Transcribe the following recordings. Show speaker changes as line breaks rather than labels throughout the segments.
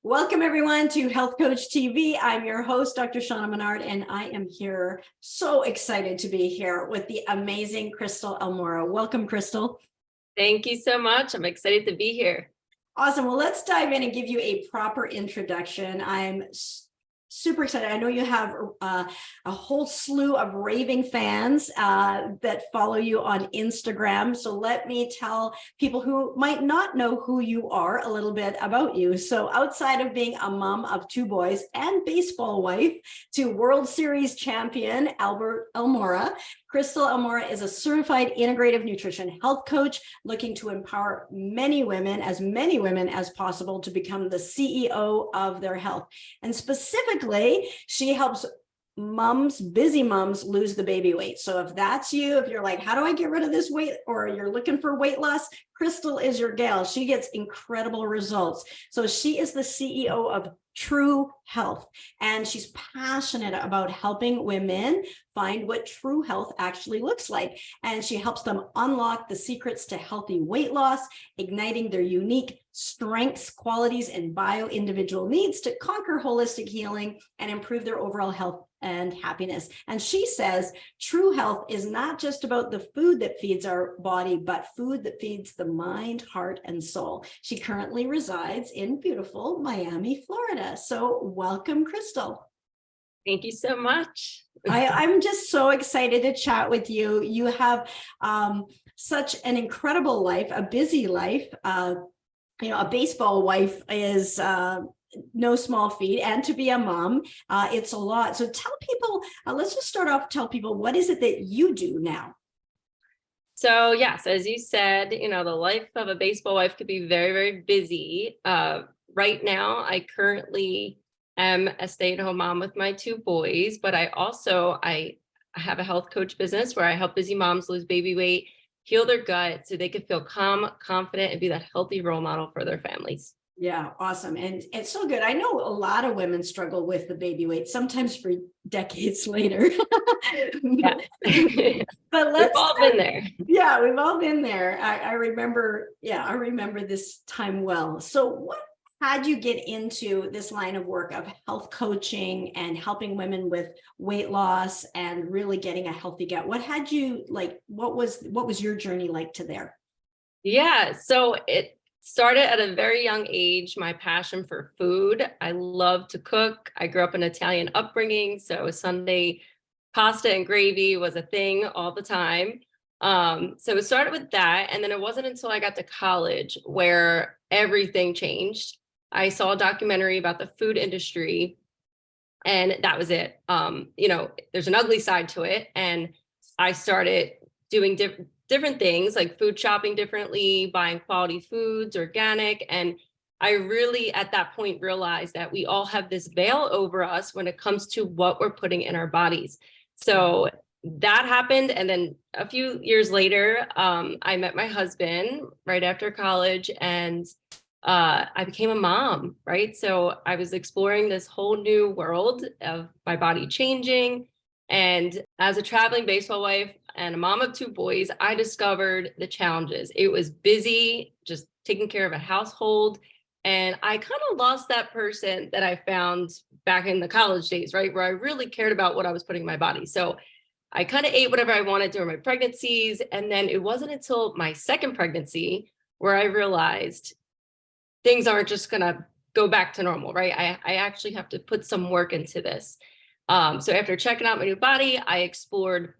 Welcome everyone to Health Coach TV. I'm your host, Dr. Shaunna Menard, and I am here so excited to be here with the amazing Krystal Almora. Welcome, Krystal.
Thank you so much. I'm excited to be here.
Awesome. Well, let's dive in and give you a proper introduction. I'm super excited. I know you have a whole slew of raving fans that follow you on Instagram. So let me tell people who might not know who you are a little bit about you. So outside of being a mom of two boys and baseball wife to World Series champion Albert Almora, Krystal Almora is a certified integrative nutrition health coach looking to empower many women as possible to become the CEO of their health. And specifically, she helps busy moms lose the baby weight. So if that's you, if you're like, how do I get rid of this weight? Or you're looking for weight loss, Krystal is your gal. She gets incredible results. So she is the CEO of True Health, and she's passionate about helping women find what true health actually looks like. And she helps them unlock the secrets to healthy weight loss, igniting their unique strengths, qualities, and bio-individual needs to conquer holistic healing and improve their overall health and happiness. And she says true health is not just about the food that feeds our body, but food that feeds the mind, heart, and soul. She currently resides in beautiful Miami, Florida. So welcome, Krystal.
Thank you so much.
I'm just so excited to chat with you. You have such an incredible life, a busy life. A baseball wife is no small feat, and to be a mom, it's a lot. So tell people, let's just start off, tell people, what is it that you do now?
So yes, as you said, the life of a baseball wife could be very, very busy. Right now, I currently am a stay-at-home mom with my two boys, but I have a health coach business where I help busy moms lose baby weight, heal their gut so they can feel calm, confident, and be that healthy role model for their families.
Yeah, awesome. And it's so good. I know a lot of women struggle with the baby weight, sometimes for decades later.
Yeah.
But
we've all been there.
Yeah, we've all been there. I remember this time well. So what had you get into this line of work of health coaching and helping women with weight loss and really getting a healthy gut? What had you what was your journey like to there?
Yeah, so it started at a very young age, my passion for food. I love to cook. I grew up in Italian upbringing, so Sunday pasta and gravy was a thing all the time. So it started with that, and then it wasn't until I got to college where everything changed. I saw a documentary about the food industry, and that was it. There's an ugly side to it, and I started doing different things like food shopping differently, buying quality foods, organic. And I really, at that point, realized that we all have this veil over us when it comes to what we're putting in our bodies. So that happened. And then a few years later, I met my husband right after college, and I became a mom, right? So I was exploring this whole new world of my body changing. And as a traveling baseball wife and a mom of two boys, I discovered the challenges. It was busy, just taking care of a household. And I kind of lost that person that I found back in the college days, right? Where I really cared about what I was putting in my body. So I kind of ate whatever I wanted during my pregnancies. And then it wasn't until my second pregnancy where I realized things aren't just going to go back to normal, right? I actually have to put some work into this. So after checking out my new body, I explored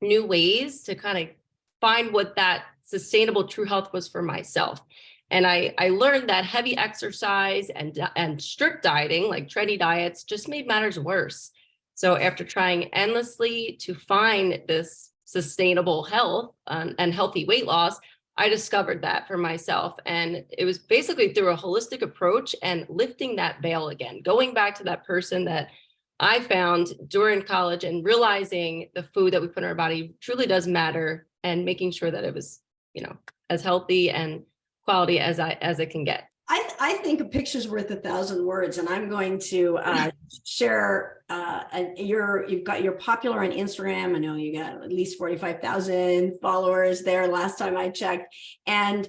new ways to kind of find what that sustainable true health was for myself. And I learned that heavy exercise and strict dieting, like trendy diets, just made matters worse. So after trying endlessly to find this sustainable health and healthy weight loss, I discovered that for myself. And it was basically through a holistic approach and lifting that veil again, going back to that person that I found during college and realizing the food that we put in our body truly does matter, and making sure that it was, as healthy and quality as it can get.
I think a picture's worth 1,000 words, and I'm going to share. You're popular on Instagram. I know you got at least 45,000 followers there last time I checked, and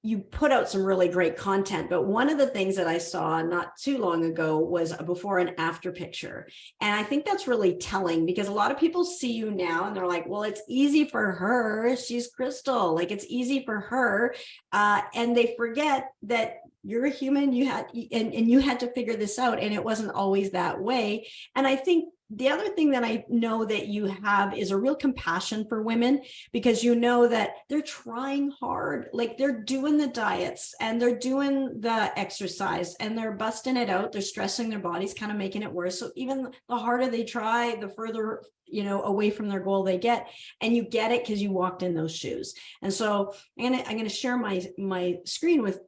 you put out some really great content, but one of the things that I saw not too long ago was a before and after picture. And I think that's really telling, because a lot of people see you now and they're like, well, it's easy for her. She's Krystal. Like, it's easy for her. And they forget that you're a human, and you had to figure this out, and it wasn't always that way. And I think the other thing that I know that you have is a real compassion for women, because you know that they're trying hard, like they're doing the diets and they're doing the exercise and they're busting it out. They're stressing their bodies, kind of making it worse. So even the harder they try, the further, away from their goal they get. And you get it because you walked in those shoes. And so I'm gonna share my screen with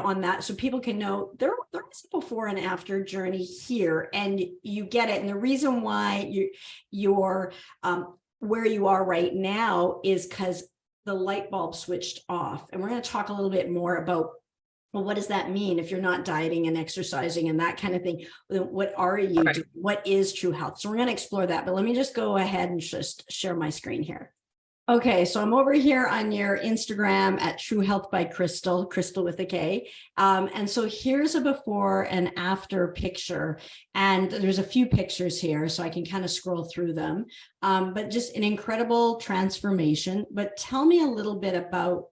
on that, so people can know there is a before and after journey here, and you get it. And the reason why you're where you are right now is because the light bulb switched off. And we're going to talk a little bit more about, well, what does that mean if you're not dieting and exercising and that kind of thing? What are you doing? What is true health? So we're going to explore that, but let me just go ahead and just share my screen here. Okay, so I'm over here on your Instagram at True Health by Krystal, Krystal with a K. And so here's a before and after picture. And there's a few pictures here, so I can kind of scroll through them. But just an incredible transformation. But tell me a little bit about,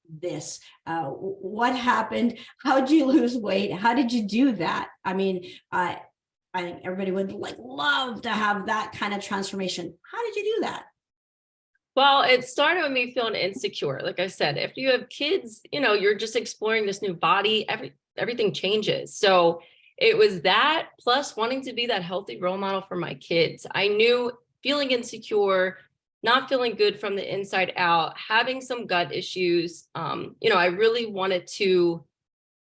this. What happened? How did you lose weight? How did you do that? I mean, I think everybody would love to have that kind of transformation. How did you do that?
Well, it started with me feeling insecure. Like I said, if you have kids, you're just exploring this new body, everything changes. So it was that, plus wanting to be that healthy role model for my kids. I knew feeling insecure, not feeling good from the inside out, having some gut issues. I really wanted to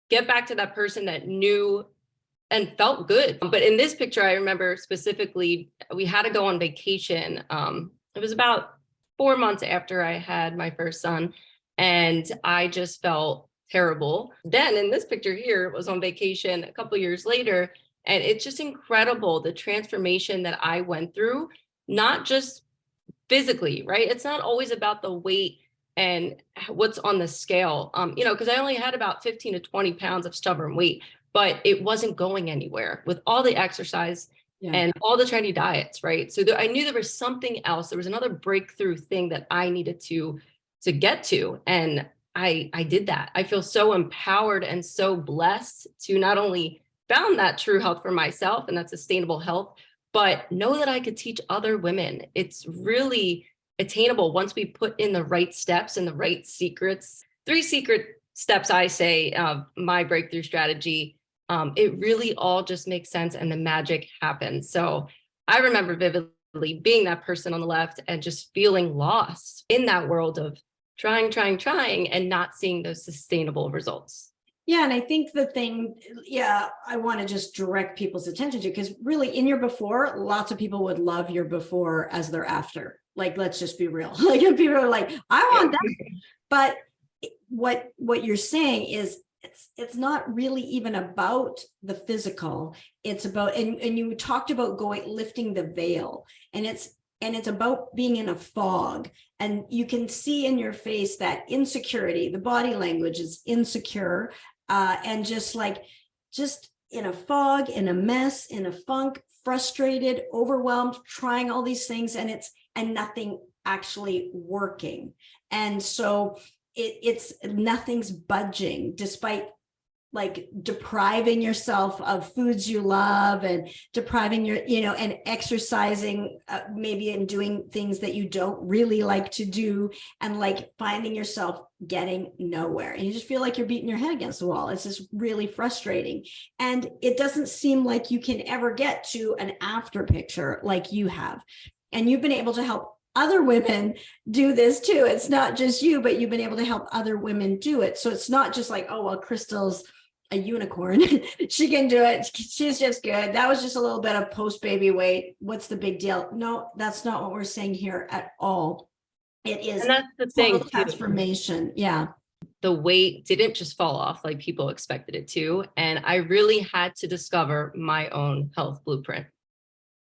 get back to that person that knew and felt good. But in this picture, I remember specifically, we had to go on vacation. It was about 4 months after I had my first son, and I just felt terrible. Then in this picture here, was on vacation a couple years later, and it's just incredible the transformation that I went through, not just physically, right? It's not always about the weight and what's on the scale, because I only had about 15 to 20 pounds of stubborn weight, but it wasn't going anywhere with all the exercise and all the trendy diets, right? So I knew there was something else. There was another breakthrough thing that I needed to get to. And I did that. I feel so empowered and so blessed to not only found that true health for myself and that sustainable health, but know that I could teach other women. It's really attainable once we put in the right steps and the right secrets. 3 secret steps, I say, of my breakthrough strategy. It really all just makes sense and the magic happens. So I remember vividly being that person on the left and just feeling lost in that world of trying and not seeing those sustainable results.
Yeah. And I think the thing, I want to just direct people's attention to, because really in your before, lots of people would love your before as their after. Like, let's just be real. Like, people are like, I want that. But what you're saying is, it's not really even about the physical. It's about, and you talked about lifting the veil, and it's about being in a fog, and you can see in your face that insecurity. The body language is insecure, and just in a fog, in a mess, in a funk, frustrated, overwhelmed, trying all these things, and nothing actually working. And so it's nothing's budging, despite depriving yourself of foods you love, and depriving your, and exercising, maybe, and doing things that you don't really like to do, and finding yourself getting nowhere. And you just feel like you're beating your head against the wall. It's just really frustrating. And it doesn't seem like you can ever get to an after picture like you have. And you've been able to help other women do this too. It's not just you, but you've been able to help other women do it. So it's not just like, oh, well, Krystal's a unicorn. She can do it. She's just good. That was just a little bit of post-baby weight. What's the big deal? No, that's not what we're saying here at all. It is,
and that's the thing,
transformation. Yeah.
The weight didn't just fall off like people expected it to. And I really had to discover my own health blueprint.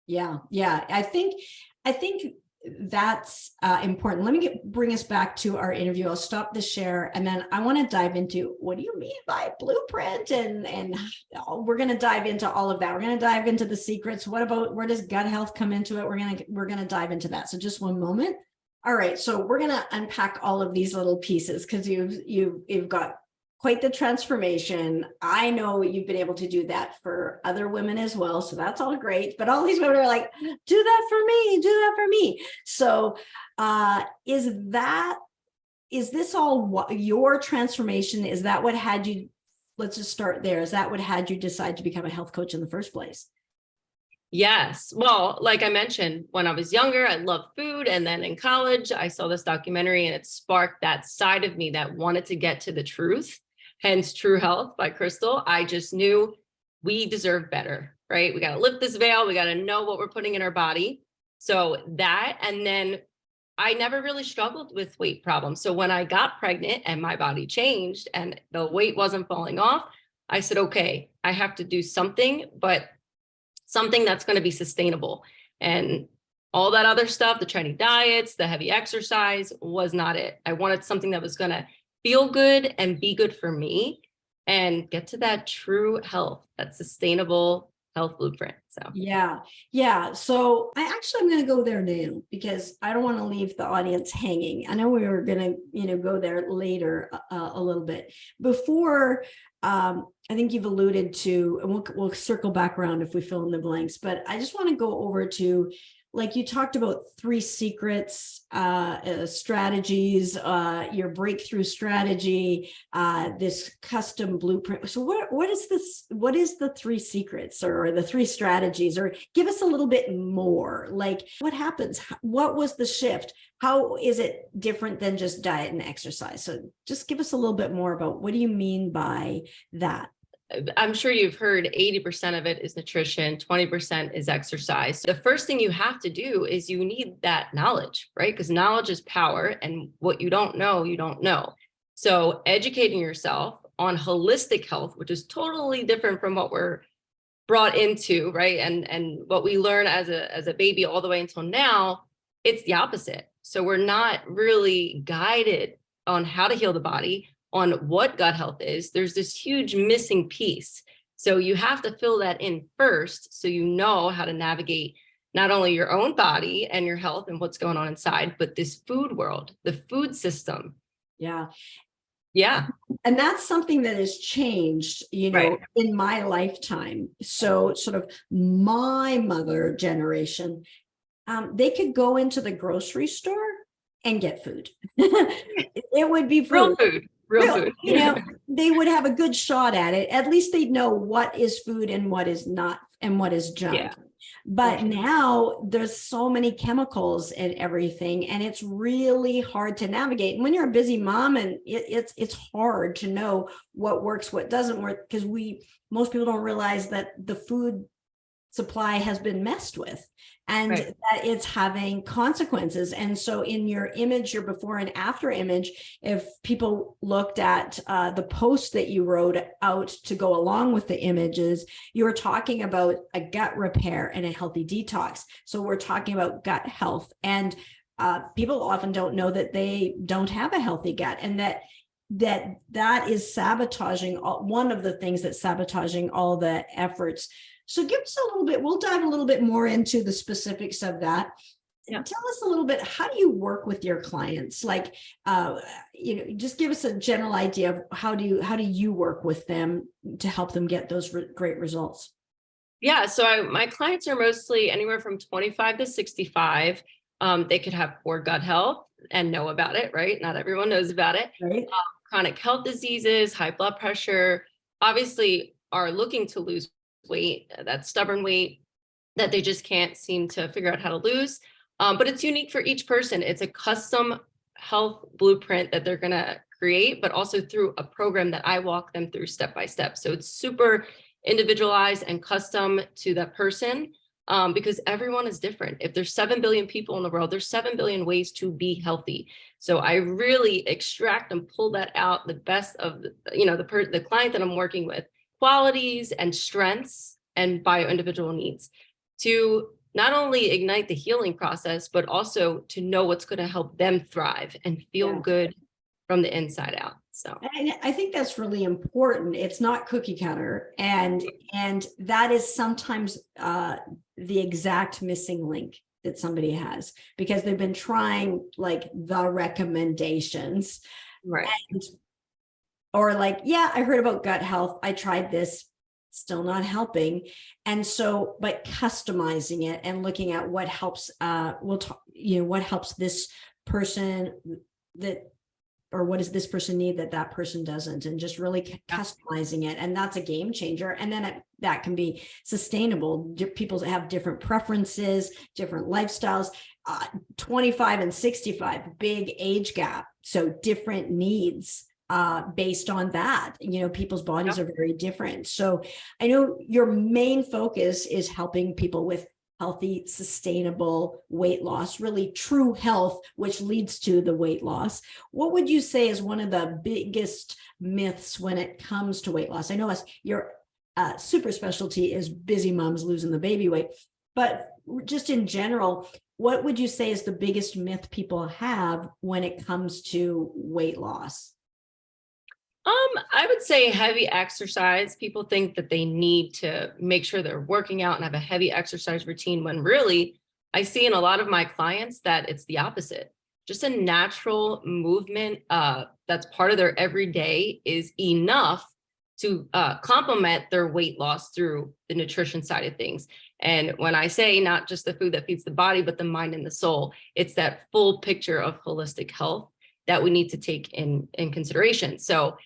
Yeah. I think that's important. Let me bring us back to our interview. I'll stop the share, and then I want to dive into what do you mean by blueprint, and we're going to dive into all of that. We're going to dive into the secrets. What about, where does gut health come into it? We're going to dive into that. So just one moment. All right, so we're going to unpack all of these little pieces, because you've got quite the transformation. I know you've been able to do that for other women as well, so that's all great. But all these women are like, do that for me, do that for me. So is this all what your transformation? Is that what had you, let's just start there, is that what had you decide to become a health coach in the first place?
Yes. Well, like I mentioned, when I was younger, I loved food. And then in college, I saw this documentary and it sparked that side of me that wanted to get to the truth, hence True Health by Krystal. I just knew we deserve better, right? We got to lift this veil. We got to know what we're putting in our body. So that, and then I never really struggled with weight problems. So when I got pregnant and my body changed and the weight wasn't falling off, I said, okay, I have to do something, but something that's going to be sustainable. And all that other stuff, the trendy diets, the heavy exercise, was not it. I wanted something that was going to feel good and be good for me and get to that true health, that sustainable health blueprint. So
yeah. So I'm going to go there now, because I don't want to leave the audience hanging. I know we were going to, go there later a little bit. Before, I think you've alluded to, and we'll circle back around if we fill in the blanks, but I just want to go over to, like you talked about 3 secrets, strategies, your breakthrough strategy, this custom blueprint. So what is this? What is the 3 secrets or the 3 strategies? Or give us a little bit more, like what happens? What was the shift? How is it different than just diet and exercise? So just give us a little bit more about, what do you mean by that?
I'm sure you've heard 80% of it is nutrition, 20% is exercise. The first thing you have to do is you need that knowledge, right? Because knowledge is power, and what you don't know, you don't know. So educating yourself on holistic health, which is totally different from what we're brought into, right? And what we learn as a baby all the way until now, it's the opposite. So we're not really guided on how to heal the body, on what gut health is. There's this huge missing piece. So you have to fill that in first, so you know how to navigate not only your own body and your health and what's going on inside, but this food world, the food system.
Yeah.
Yeah.
And that's something that has changed,
Right.
in my lifetime. So sort of my mother generation, they could go into the grocery store and get food. It would be food.
Real food.
They would have a good shot at it. At least they'd know what is food and what is not, and what is junk.
Yeah.
But now there's so many chemicals and everything, and it's really hard to navigate. And when you're a busy mom, and it's hard to know what works, what doesn't work, because most people don't realize that the food supply has been messed with, and
Right.
that it's having consequences. And so in your image, your before and after image, if people looked at the post that you wrote out to go along with the images, you were talking about a gut repair and a healthy detox. So we're talking about gut health, and people often don't know that they don't have a healthy gut, and that is sabotaging one of the things that's sabotaging all the efforts. So give us a little bit, we'll dive a little bit more into the specifics of that. Yeah. Tell us a little bit, how do you work with your clients? Like, just give us a general idea of how do you work with them to help them get those great results?
Yeah. So my clients are mostly anywhere from 25 to 65. They could have poor gut health and know about it, right? Not everyone knows about it.
Right.
Chronic health diseases, high blood pressure, obviously are looking to lose weight, that stubborn weight that they just can't seem to figure out how to lose. But it's unique for each person. It's a custom health blueprint that they're going to create, but also through a program that I walk them through step by step. So it's super individualized and custom to that person, because everyone is different. If there's 7 billion people in the world, there's 7 billion ways to be healthy. So I really extract and pull that out, the best of the client that I'm working with, qualities and strengths and bio individual needs, to not only ignite the healing process, but also to know what's going to help them thrive and feel
Yeah.
good from the inside out. So
And I think that's really important. It's not cookie cutter, and that is sometimes the exact missing link that somebody has, because they've been trying like the recommendations,
right.
and or like, yeah, I heard about gut health, I tried this, still not helping. And so, but customizing it and looking at what helps, we'll talk, what helps this person, that, or what does this person need that that person doesn't, and just really customizing it. And that's a game changer. And then that can be sustainable. People have different preferences, different lifestyles, 25 and 65, big age gap. So different needs based on that. People's bodies are very different. So I know your main focus is helping people with healthy, sustainable weight loss, really true health, which leads to the weight loss. What would you say is one of the biggest myths when it comes to weight loss? I know your super specialty is busy moms losing the baby weight, but just in general, what would you say is the biggest myth people have when it comes to weight loss?
I would say heavy exercise. People think that they need to make sure they're working out and have a heavy exercise routine, when really I see in a lot of my clients that it's the opposite. Just a natural movement that's part of their everyday is enough to complement their weight loss through the nutrition side of things. And when I say not just the food that feeds the body, but the mind and the soul, it's that full picture of holistic health that we need to take in consideration. So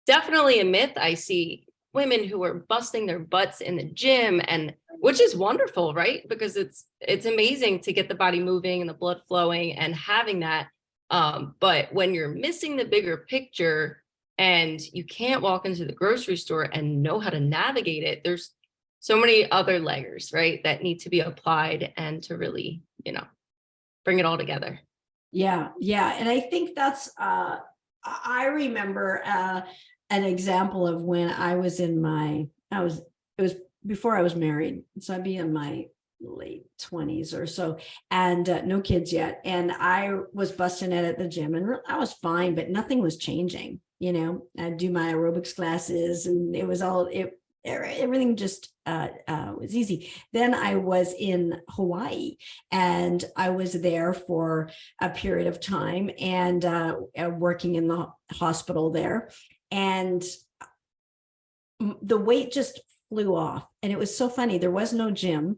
definitely a myth. I see women who are busting their butts in the gym, and which is wonderful, right? Because it's amazing to get the body moving and the blood flowing and having that. But when you're missing the bigger picture and you can't walk into the grocery store and know how to navigate it, there's so many other layers, right, that need to be applied and to really, bring it all together.
Yeah. And I think that's, I remember an example of when I was it was before I was married. So I'd be in my late 20s or so, and no kids yet. And I was busting it at the gym, and I was fine, but nothing was changing. I'd do my aerobics classes, and it was everything just was easy. Then I was in Hawaii, and I was there for a period of time, and working in the hospital there, and the weight just flew off. And it was so funny. There was no gym.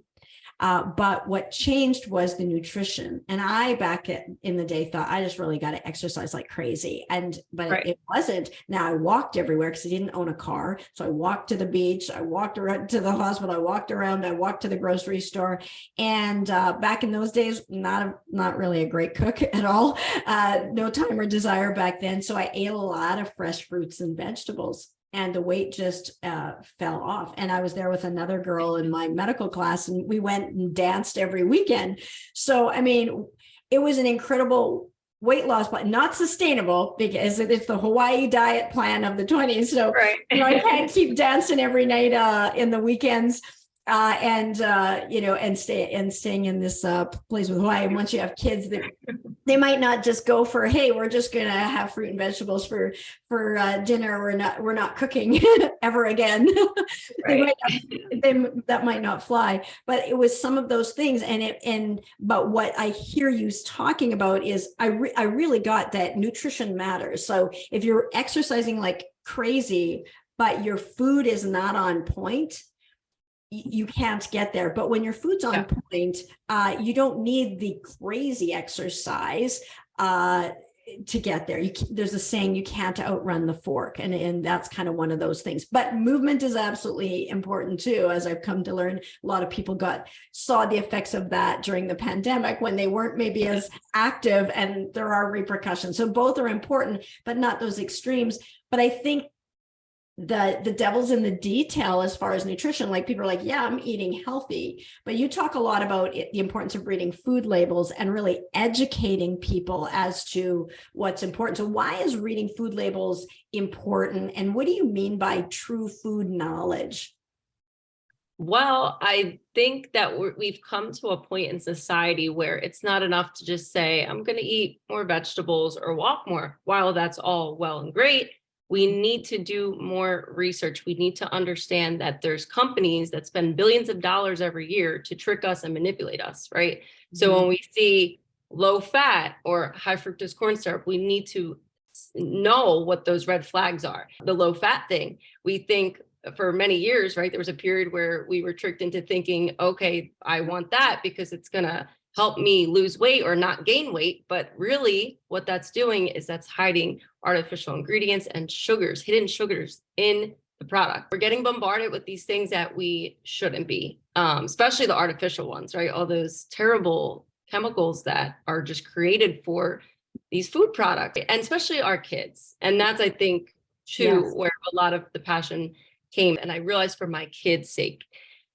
But what changed was the nutrition. And I, back in the day, thought I just really got to exercise like crazy. But right. It wasn't. Now I walked everywhere because I didn't own a car. So I walked to the beach, I walked around to the hospital, I walked around, I walked to the grocery store. And back in those days, not really a great cook at all. No time or desire back then. So I ate a lot of fresh fruits and vegetables. And the weight just fell off. And I was there with another girl in my medical class, and we went and danced every weekend. So, I mean, it was an incredible weight loss, but not sustainable, because it's the Hawaii diet plan of the 20s. So right. I can't keep dancing every night in the weekends. And staying in this place with Hawaii. And once you have kids, they might not just go for, hey, we're just going to have fruit and vegetables for dinner. We're not cooking ever again. Right. That might not fly. But it was some of those things. But what I hear you talking about is I really got that nutrition matters. So if you're exercising like crazy, but your food is not on point, you can't get there. But when your food's on point, you don't need the crazy exercise to get there. There's a saying, you can't outrun the fork. And that's kind of one of those things. But movement is absolutely important too. As I've come to learn, a lot of people saw the effects of that during the pandemic when they weren't maybe as active, and there are repercussions. So both are important, but not those extremes. But I think the devil's in the detail as far as nutrition. Like, people are like, yeah, I'm eating healthy, but you talk a lot about the importance of reading food labels and really educating people as to what's important. So why is reading food labels important, and what do you mean by true food knowledge?
Well, I think that we've come to a point in society where it's not enough to just say, I'm going to eat more vegetables or walk more. While that's all well and great, we need to do more research. We need to understand that there's companies that spend billions of dollars every year to trick us and manipulate us, right? So when we see low fat or high fructose corn syrup, we need to know what those red flags are. The low fat thing, we think for many years, right? There was a period where we were tricked into thinking, okay, I want that because it's going to help me lose weight or not gain weight. But really, what that's doing is that's hiding artificial ingredients and sugars, hidden sugars in the product. We're getting bombarded with these things that we shouldn't be, especially the artificial ones, right? All those terrible chemicals that are just created for these food products, and especially our kids. And that's, I think, too,
Yes.
where a lot of the passion came. And I realized for my kids' sake,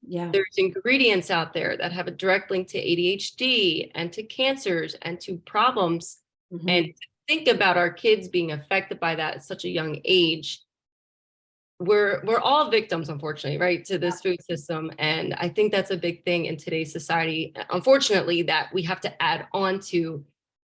Yeah.
there's ingredients out there that have a direct link to ADHD and to cancers and to problems.
Mhm.
And to think about our kids being affected by that at such a young age. We're all victims, unfortunately, right, to this food system. And I think that's a big thing in today's society, unfortunately, that we have to add on to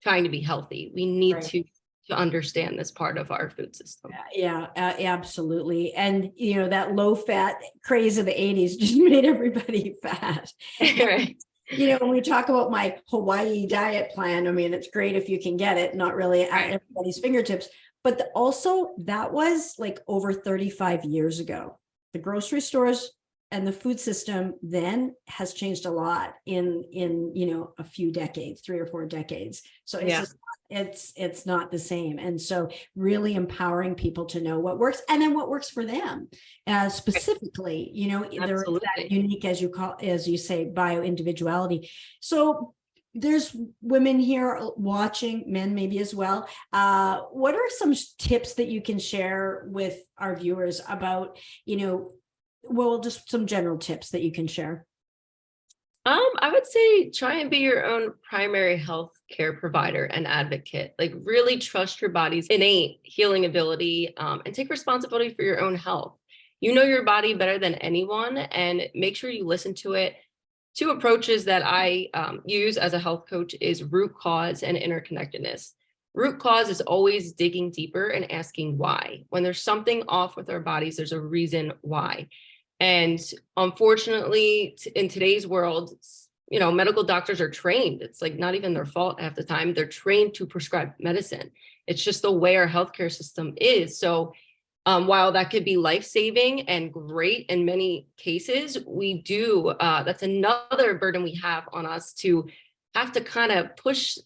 trying to be healthy. We need
Right.
to understand this part of our food system.
Yeah, absolutely. And that low fat craze of the 80s just made everybody fat.
Right.
When we talk about my Hawaii diet plan, I mean, it's great if you can get it, not really at everybody's fingertips, but also that was like over 35 years ago. The grocery stores and the food system then has changed a lot in a few decades, 3 or 4 decades. So it's just it's not the same. And so really empowering people to know what works and then what works for them specifically, they're that unique, as you say, bio individuality. So there's women here watching, men maybe as well. What are some tips that you can share with our viewers about, just some general tips that you can share?
I would say try and be your own primary health care provider and advocate. Like really trust your body's innate healing ability, and take responsibility for your own health. You know your body better than anyone, and make sure you listen to it. Two approaches that I use as a health coach is root cause and interconnectedness. Root cause is always digging deeper and asking why. When there's something off with our bodies, there's a reason why. And unfortunately, in today's world, medical doctors are trained. It's like not even their fault half the time. They're trained to prescribe medicine. It's just the way our healthcare system is. So while that could be life-saving and great in many cases, that's another burden we have on us to have to kind of push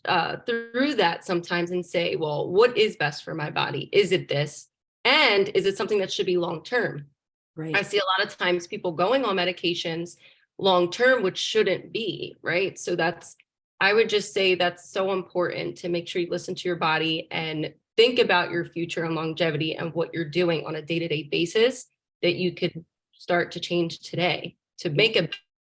through that sometimes and say, well, what is best for my body? Is it this? And is it something that should be long-term?
Right.
I see a lot of times people going on medications long-term, which shouldn't be, right? So I would just say that's so important to make sure you listen to your body and think about your future and longevity and what you're doing on a day-to-day basis that you could start to change today to make a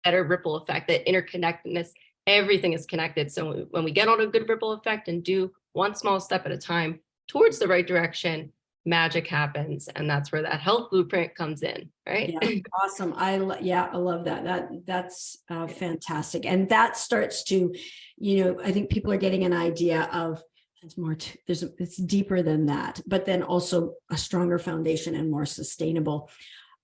better ripple effect, that interconnectedness, everything is connected. So when we get on a good ripple effect and do one small step at a time towards the right direction, magic happens. And that's where that health blueprint comes in, right?
Yeah, awesome. I love that. That's fantastic. And that starts to, I think people are getting an idea of there's more it's deeper than that, but then also a stronger foundation and more sustainable.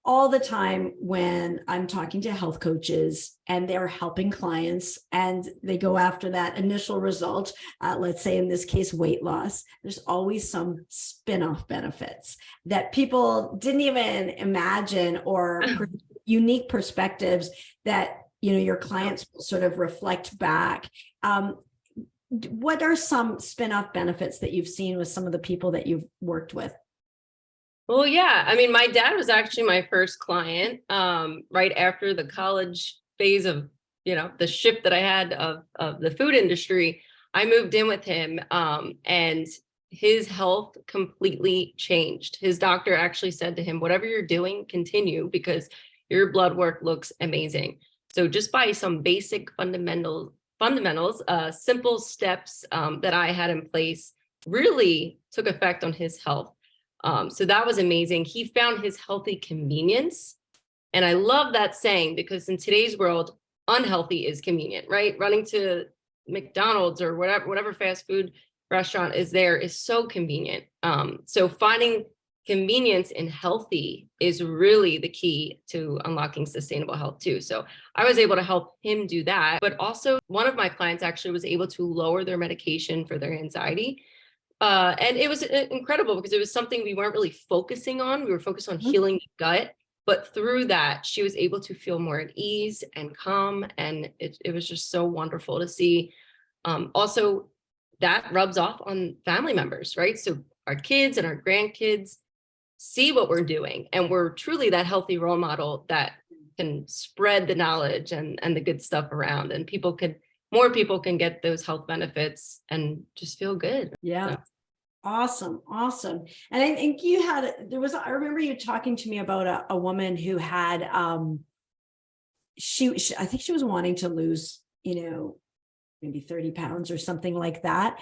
All the time when I'm talking to health coaches and they're helping clients and they go after that initial result, let's say in this case, weight loss, there's always some spin-off benefits that people didn't even imagine or unique perspectives that, your clients will sort of reflect back. What are some spin-off benefits that you've seen with some of the people that you've worked with?
Well, yeah. I mean, my dad was actually my first client right after the college phase of, the shift that I had of the food industry. I moved in with him and his health completely changed. His doctor actually said to him, whatever you're doing, continue because your blood work looks amazing. So just by some basic fundamentals, simple steps that I had in place really took effect on his health. So that was amazing. He found his healthy convenience And I love that saying because in today's world, unhealthy is convenient, right? Running to McDonald's or whatever fast food restaurant is there is so convenient. So finding convenience in healthy is really the key to unlocking sustainable health too. So I was able to help him do that. But also one of my clients actually was able to lower their medication for their anxiety. And it was incredible because it was something we weren't really focusing on. We were focused on healing the gut. But through that, she was able to feel more at ease and calm. And it was just so wonderful to see. Also, that rubs off on family members, right? So our kids and our grandkids see what we're doing. And we're truly that healthy role model that can spread the knowledge and the good stuff around. And more people can get those health benefits and just feel good.
Yeah.
So.
Awesome. Awesome. And I think I remember you talking to me about a woman who had, she I think she was wanting to lose, maybe 30 pounds or something like that.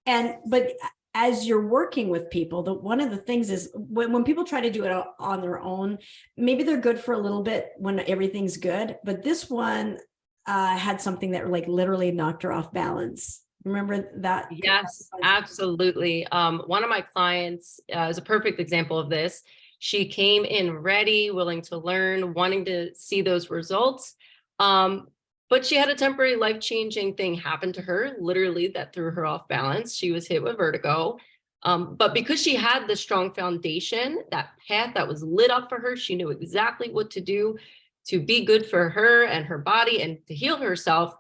But as you're working with people, one of the things is when people try to do it on their own, maybe they're good for a little bit when everything's good. But this one had something that like literally knocked her off balance. Remember that?
Yes, absolutely. One of my clients is a perfect example of this. She came in ready, willing to learn, wanting to see those results. But she had a temporary life-changing thing happen to her, literally that threw her off balance. She was hit with vertigo. But because she had the strong foundation, that path that was lit up for her, she knew exactly what to do to be good for her and her body and to heal herself.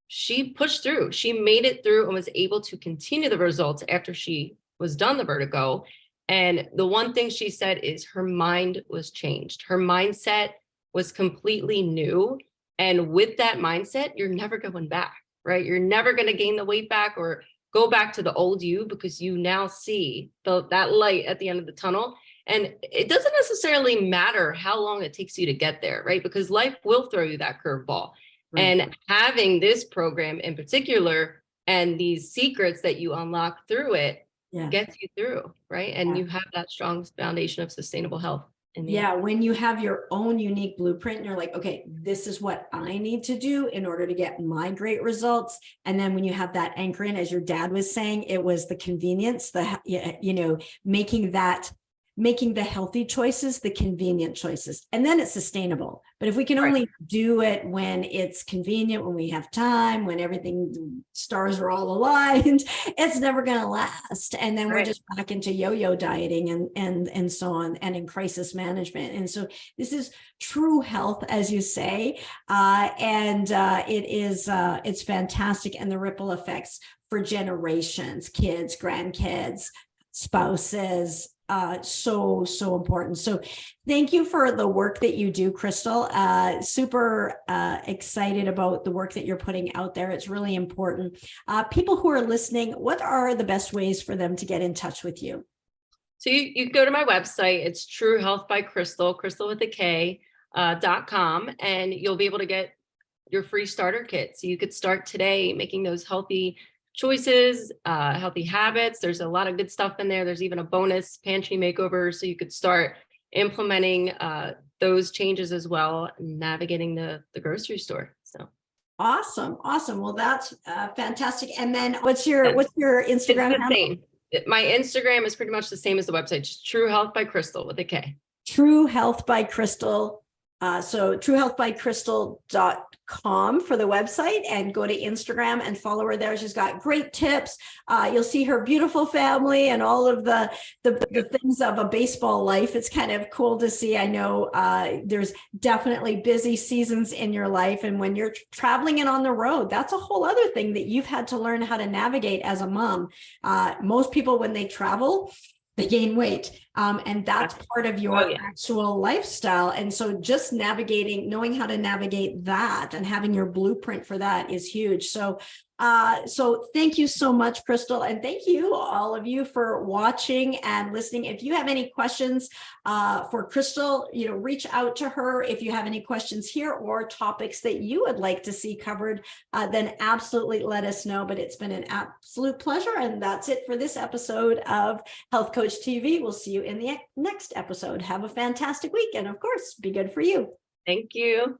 She pushed through. She made it through and was able to continue the results after she was done the vertigo. And the one thing she said is her mind was changed. Her mindset was completely new. And with that mindset, you're never going back, right? You're never going to gain the weight back or go back to the old you because you now see that light at the end of the tunnel. And it doesn't necessarily matter how long it takes you to get there, right? Because life will throw you that curveball. And having this program in particular and these secrets that you unlock through it gets you through, right? And you have that strong foundation of sustainable health.
When you have your own unique blueprint and you're like, okay, this is what I need to do in order to get my great results. And then when you have that anchor in, as your dad was saying, it was the convenience, making the healthy choices, the convenient choices, and then it's sustainable. But if we can only do it when it's convenient, when we have time, when stars are all aligned, it's never going to last. And then we're just back into yo-yo dieting and so on, and in crisis management. And so this is true health, as you say, it's fantastic. And the ripple effects for generations, kids, grandkids, spouses, so important. So thank you for the work that you do, Krystal. Super excited about the work that you're putting out there. It's really important. People who are listening, what are the best ways for them to get in touch with you?
So you go to my website. It's True Health by Krystal, Krystal with a K, .com, and you'll be able to get your free starter kit. So you could start today making those healthy choices, healthy habits. There's a lot of good stuff in there. There's even a bonus pantry makeover. So you could start implementing those changes as well, navigating the grocery store. So
awesome. Well, that's fantastic. And then what's your Instagram handle?
Same. My Instagram is pretty much the same as the website, just True Health by Krystal with a K.
True Health by Krystal. So truehealthbykrystal.com for the website, and go to Instagram and follow her there. She's got great tips. You'll see her beautiful family and all of the things of a baseball life. It's kind of cool to see. I know there's definitely busy seasons in your life. And when you're traveling and on the road, that's a whole other thing that you've had to learn how to navigate as a mom. Most people, when they travel, they gain weight. And that's part of your actual lifestyle. And so just knowing how to navigate that and having your blueprint for that is huge. So So thank you so much, Krystal, and thank you all of you for watching and listening. If you have any questions for Krystal, reach out to her. If you have any questions here or topics that you would like to see covered, then absolutely let us know. But it's been an absolute pleasure, and that's it for this episode of Health Coach TV. We'll see you in the next episode. Have a fantastic week, and of course, be good for you.
Thank you.